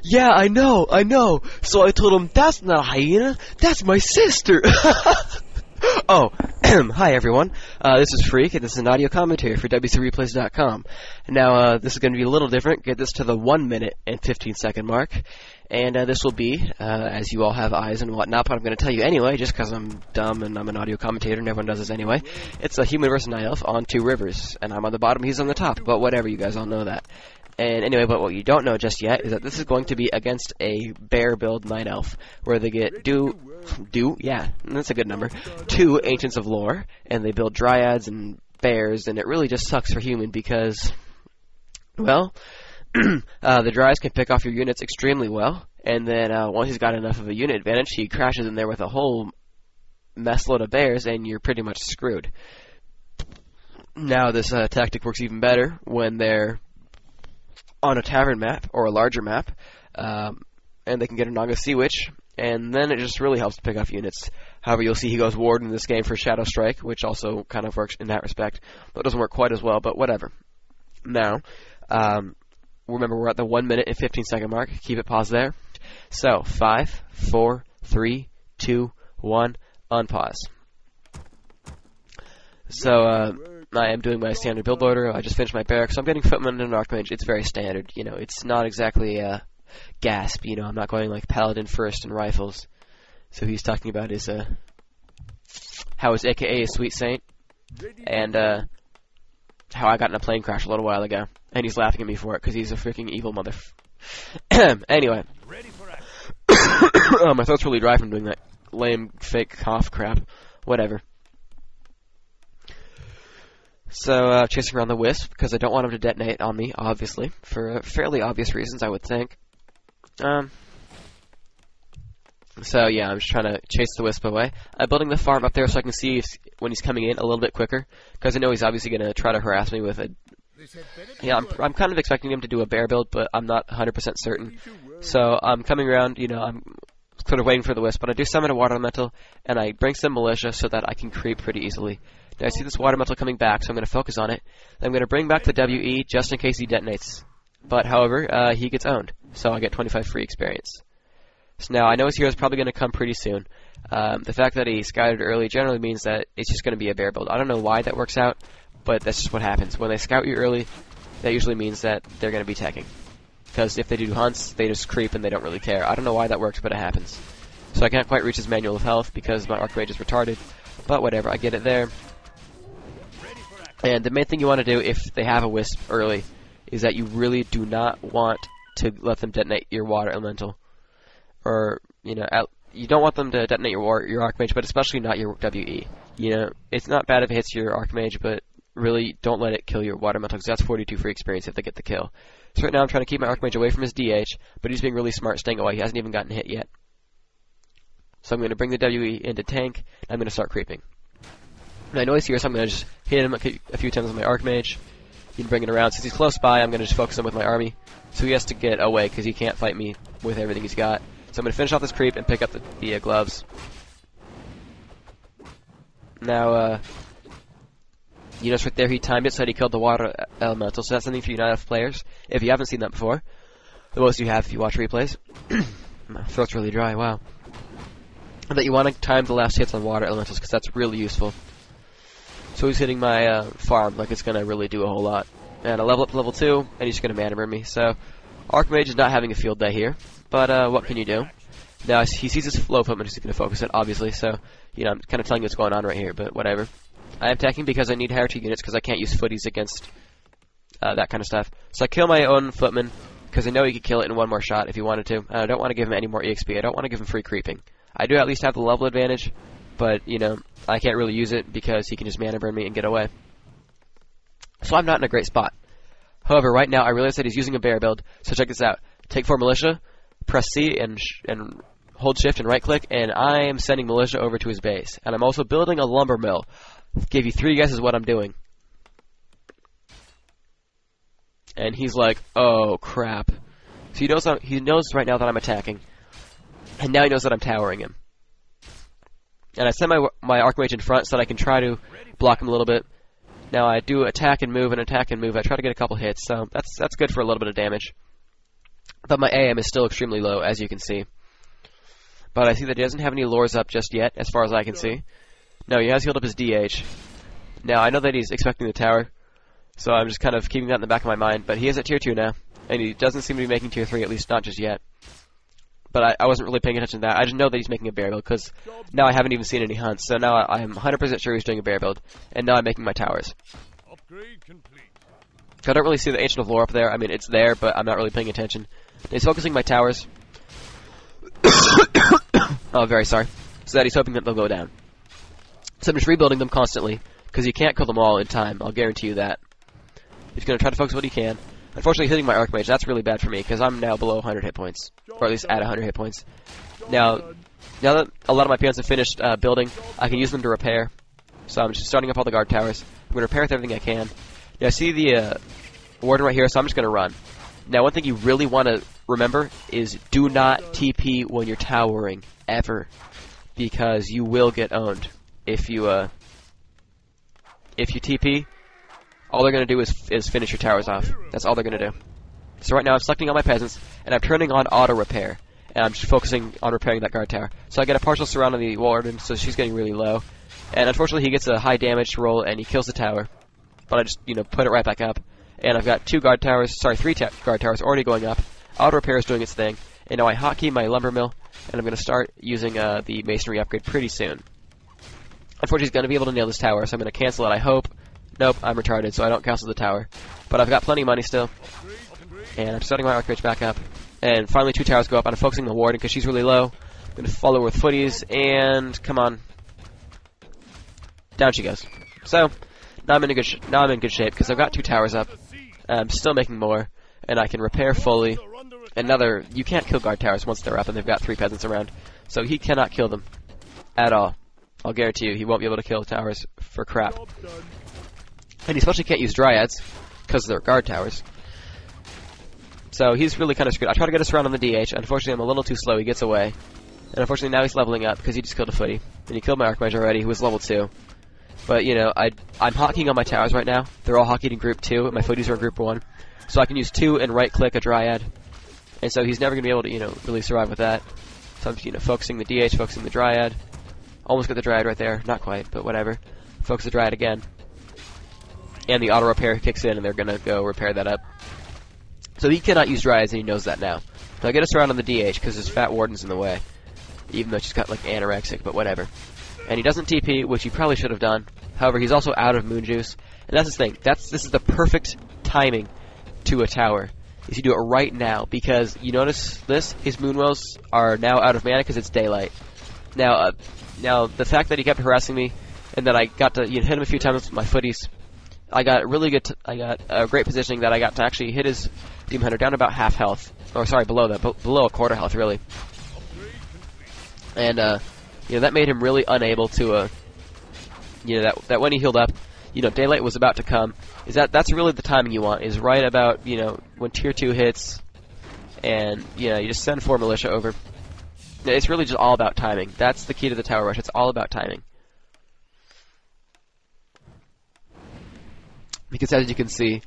Yeah, I know. So I told him, that's not a hyena, that's my sister. Oh, hi everyone. This is Phreak, and this is an audio commentary for WCReplays.com. Now, this is going to be a little different. Get this to the 1 minute and 15 second mark. And this will be, as you all have eyes and whatnot, but I'm going to tell you anyway, just because I'm dumb and I'm an audio commentator and everyone does this anyway. It's a human versus night elf on two rivers, and I'm on the bottom, he's on the top, but whatever, you guys all know that. And anyway, but what you don't know just yet is that this is going to be against a bear build night elf, where they get yeah, that's a good number, 2 Ancients of Lore, and they build dryads and bears, and it really just sucks for human because, well, the dryads can pick off your units extremely well, and then once he's got enough of a unit advantage, he crashes in there with a whole mess load of bears, and you're pretty much screwed. Now, this tactic works even better when they're on a tavern map, or a larger map, and they can get a Naga Sea Witch, and then it just really helps to pick off units. However, you'll see he goes Ward in this game for Shadow Strike, which also kind of works in that respect, but it doesn't work quite as well, but whatever. Now, remember we're at the 1 minute and 15 second mark. Keep it paused there. So, 5, 4, 3, 2, 1, unpause. So, I am doing my standard build order. I just finished my barracks, so I'm getting Footman and an Archmage. It's very standard, you know. It's not exactly gasp, you know. I'm not going like Paladin first and rifles. So he's talking about his how his AKA is Sweet Saint, and how I got in a plane crash a little while ago, and he's laughing at me for it because he's a freaking evil mother. Anyway, my throat's really dry from doing that lame fake cough crap. Whatever. So, chasing around the Wisp, because I don't want him to detonate on me, obviously, for fairly obvious reasons, I would think. So, yeah, I'm just trying to chase the Wisp away. I'm building the farm up there so I can see when he's coming in a little bit quicker, because I know he's obviously going to try to harass me with a... Yeah, I'm kind of expecting him to do a bear build, but I'm not 100% certain. So, I'm coming around, you know, I'm sort of waiting for the Wisp, but I do summon a Water Elemental, and I bring some Militia so that I can creep pretty easily. Now I see this Water Elemental coming back, so I'm going to focus on it. I'm going to bring back the WE just in case he detonates. But, however, he gets owned, so I get 25 free experience. So now, I know his hero is probably going to come pretty soon. The fact that he scouted early generally means that it's just going to be a bear build. I don't know why that works out, but that's just what happens. When they scout you early, that usually means that they're going to be teching. Because if they do hunts, they just creep and they don't really care. I don't know why that works, but it happens. So I can't quite reach his Manual of Health because my Archmage is retarded. But whatever, I get it there. And the main thing you want to do if they have a Wisp early is that you really do not want to let them detonate your Water Elemental. Or, you know, you don't want them to detonate your Archmage, but especially not your WE. You know, it's not bad if it hits your Archmage, but really don't let it kill your Water Elemental, because that's 42 free experience if they get the kill. So right now I'm trying to keep my Archmage away from his DH, but he's being really smart staying away. He hasn't even gotten hit yet. So I'm going to bring the WE into tank, and I'm going to start creeping. And I know he's here, so I'm going to just hit him a few times with my Archmage. You can bring it around. Since he's close by, I'm going to just focus him with my army. So he has to get away, because he can't fight me with everything he's got. So I'm going to finish off this creep and pick up the gloves. Now, you notice right there he timed it so that he killed the Water Elemental. So that's something for you night elf players, if you haven't seen that before. The most you have if you watch replays. My throat's really dry, wow. That you want to time the last hits on Water Elementals, because that's really useful. So he's hitting my farm like it's going to really do a whole lot. And I level up to level 2, and he's going to mana burn me. So Archmage is not having a field day here, but what can you do? Now he sees his flow footman, he's going to focus it, obviously, so you know, I'm kind of telling you what's going on right here, but whatever. I am attacking because I need hierarchy units, because I can't use footies against that kind of stuff. So I kill my own footman, because I know he could kill it in one more shot if he wanted to. I don't want to give him any more EXP, I don't want to give him free creeping. I do at least have the level advantage, but, you know, I can't really use it because he can just mana burn me and get away. So I'm not in a great spot. However, right now I realize that he's using a bear build, so check this out. Take 4 Militia, press C and hold shift and right click, and I am sending Militia over to his base. And I'm also building a lumber mill. Give you 3 guesses what I'm doing. And he's like, oh crap. So he knows right now that I'm attacking. And now he knows that I'm towering him. And I send my Archmage in front so that I can try to block him a little bit. Now I do attack and move and attack and move. I try to get a couple hits, so that's good for a little bit of damage. But my AM is still extremely low, as you can see. But I see that he doesn't have any lures up just yet, as far as I can see. No, he has healed up his DH. Now, I know that he's expecting the tower, so I'm just kind of keeping that in the back of my mind. But he is at Tier 2 now, and he doesn't seem to be making Tier 3, at least not just yet. But I wasn't really paying attention to that. I just know that he's making a bear build, because now I haven't even seen any hunts. So now I'm 100% sure he's doing a bear build, and now I'm making my towers. Upgrade complete. I don't really see the Ancient of Lore up there. I mean, it's there, but I'm not really paying attention. He's focusing my towers. Oh, very sorry. So that he's hoping that they'll go down. So I'm just rebuilding them constantly, because he can't kill them all in time. I'll guarantee you that. He's going to try to focus what he can. Unfortunately, hitting my Archmage, that's really bad for me, because I'm now below 100 hit points. Or at least at 100 hit points. Now that a lot of my peons have finished building, I can use them to repair. So I'm just starting up all the guard towers. I'm going to repair with everything I can. Now, see the warden right here, so I'm just going to run. Now, one thing you really want to remember is do not TP when you're towering, ever. Because you will get owned. If you TP, all they're going to do is finish your towers off. That's all they're going to do. So right now I'm selecting all my peasants, and I'm turning on auto repair. And I'm just focusing on repairing that guard tower. So I get a partial surround on the warden, so she's getting really low. And unfortunately he gets a high damage roll, and he kills the tower. But I just, put it right back up. And I've got three guard towers already going up. Auto repair is doing its thing. And now I hotkey my lumber mill, and I'm going to start using the masonry upgrade pretty soon. Unfortunately, he's going to be able to nail this tower, so I'm going to cancel it, I hope. Nope, I'm retarded, so I don't cancel the tower. But I've got plenty of money still. And I'm starting my Archmage back up. And finally 2 towers go up, and I'm focusing the warden because she's really low. I'm going to follow her with footies, and come on. Down she goes. So, now I'm in good shape because I've got 2 towers up. I'm still making more, and I can repair fully. You can't kill guard towers once they're up, and they've got 3 peasants around. So he cannot kill them. At all. I'll guarantee you, he won't be able to kill towers for crap. And he especially can't use dryads, because they're guard towers. So he's really kind of screwed. I try to get us around on the DH. Unfortunately, I'm a little too slow. He gets away. And unfortunately, now he's leveling up, because he just killed a footy. And he killed my Archmage already, who was level 2. But, I'm hotkeying on my towers right now. They're all hotkeyed in group 2, and my footies are in group 1. So I can use 2 and right-click a dryad. And so he's never going to be able to, really survive with that. So I'm, focusing the DH, focusing the dryad. Almost got the dryad right there. Not quite, but whatever. Focus the dryad again. And the auto repair kicks in, and they're going to go repair that up. So he cannot use dryads, and he knows that now. So I get us around on the DH, because his fat warden's in the way. Even though she's got, anorexic, but whatever. And he doesn't TP, which he probably should have done. However, he's also out of moon juice. And that's the thing. This is the perfect timing to a tower. Is you do it right now, because you notice this? His moonwells are now out of mana because it's daylight. Now, the fact that he kept harassing me, and that I got to hit him a few times with my footies, I got really good. I got a great positioning that I got to actually hit his Demon Hunter down about half health. Or sorry, below that, below a quarter health, really. And that made him really unable to. That when he healed up, daylight was about to come. That's really the timing you want? Is right about when tier 2 hits, and you just send 4 militia over. It's really just all about timing. That's the key to the tower rush. It's all about timing. Because as you can see,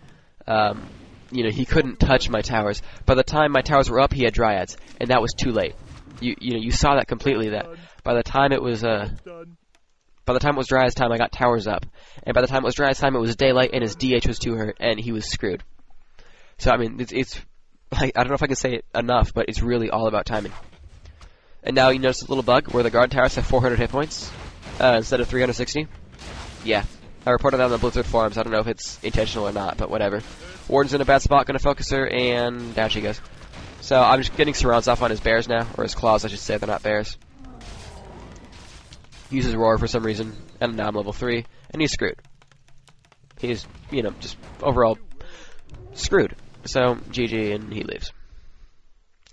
he couldn't touch my towers. By the time my towers were up, he had dryads, and that was too late. You saw that completely. That by the time it was Dryad's time, I got towers up, and by the time it was Dryad's time, it was daylight, and his DH was too hurt, and he was screwed. So I mean, it's I don't know if I can say it enough, but it's really all about timing. And now you notice a little bug where the guard towers have 400 hit points instead of 360. Yeah, I reported that on the Blizzard forums. I don't know if it's intentional or not, but whatever. Warden's in a bad spot, gonna focus her, and down she goes. So I'm just getting surrounds off on his bears now, or his claws, I should say. They're not bears. He uses roar for some reason, and now I'm level 3, and he's screwed. He's, just overall screwed. So GG, and he leaves.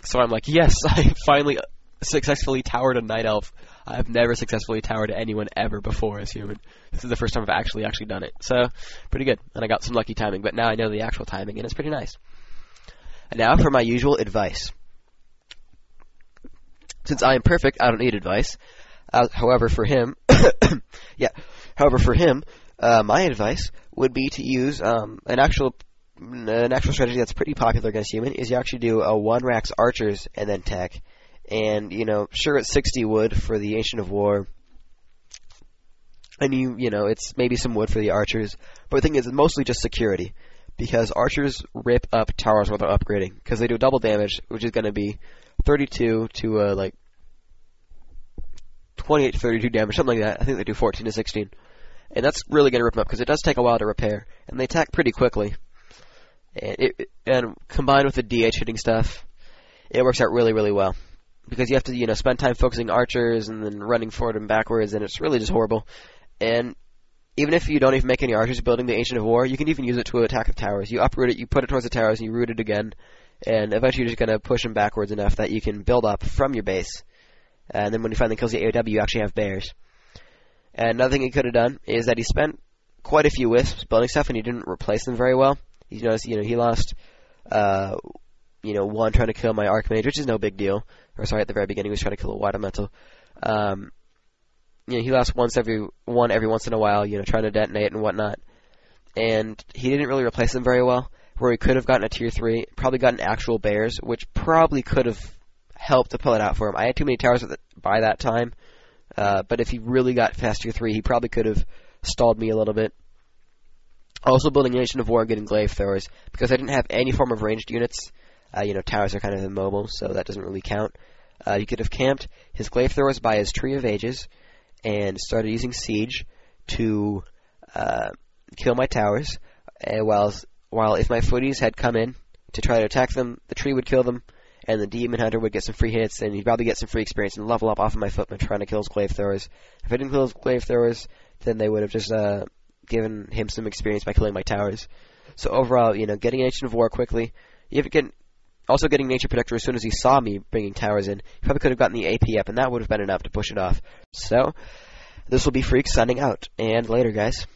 So I'm like, yes, I finally successfully towered a night elf. I've never successfully towered anyone ever before as human. This is the first time I've actually done it. So, pretty good. And I got some lucky timing, but now I know the actual timing, and it's pretty nice. And now for my usual advice. Since I am perfect, I don't need advice. However, for him, my advice would be to use an actual an actual strategy that's pretty popular against human is you actually do a 1 Rax archers and then tech. And, sure, it's 60 wood for the Ancient of War. And it's maybe some wood for the archers. But the thing is, it's mostly just security. Because archers rip up towers while they're upgrading. Because they do double damage, which is going to be 32 to, 28 to 32 damage, something like that. I think they do 14 to 16. And that's really going to rip them up, because it does take a while to repair. And they attack pretty quickly. And combined with the DH hitting stuff, it works out really, really well. Because you have to, spend time focusing archers and then running forward and backwards, and it's really just horrible. And even if you don't even make any archers building the Ancient of War, you can even use it to attack the towers. You uproot it, you put it towards the towers, and you root it again. And eventually you're just going to push them backwards enough that you can build up from your base. And then when he finally kills the AOW, you actually have bears. And another thing he could have done is that he spent quite a few wisps building stuff, and he didn't replace them very well. You notice, he lost, one trying to kill my Archmage, which is no big deal. Or sorry, at the very beginning, he was trying to kill a White Elemental. He lost every once in a while, trying to detonate and whatnot. And he didn't really replace them very well, where he could have gotten a tier 3, probably gotten actual bears, which probably could have helped to pull it out for him. I had too many towers by that time, but if he really got past tier 3, he probably could have stalled me a little bit. Also building Nation of War and getting glaive throwers, because I didn't have any form of ranged units. Towers are kind of immobile, so that doesn't really count. He could have camped his glaive throwers by his Tree of Ages, and started using siege to kill my towers. And while if my footies had come in to try to attack them, the tree would kill them, and the Demon Hunter would get some free hits, and he'd probably get some free experience and level up off of my footman trying to kill his glaive throwers. If I didn't kill his glaive throwers, then they would have just given him some experience by killing my towers. So overall, getting Ancient of War quickly, also getting Nature Protector as soon as he saw me bringing towers in, he probably could have gotten the AP up, and that would have been enough to push it off. So, this will be Phreak signing out, and later, guys.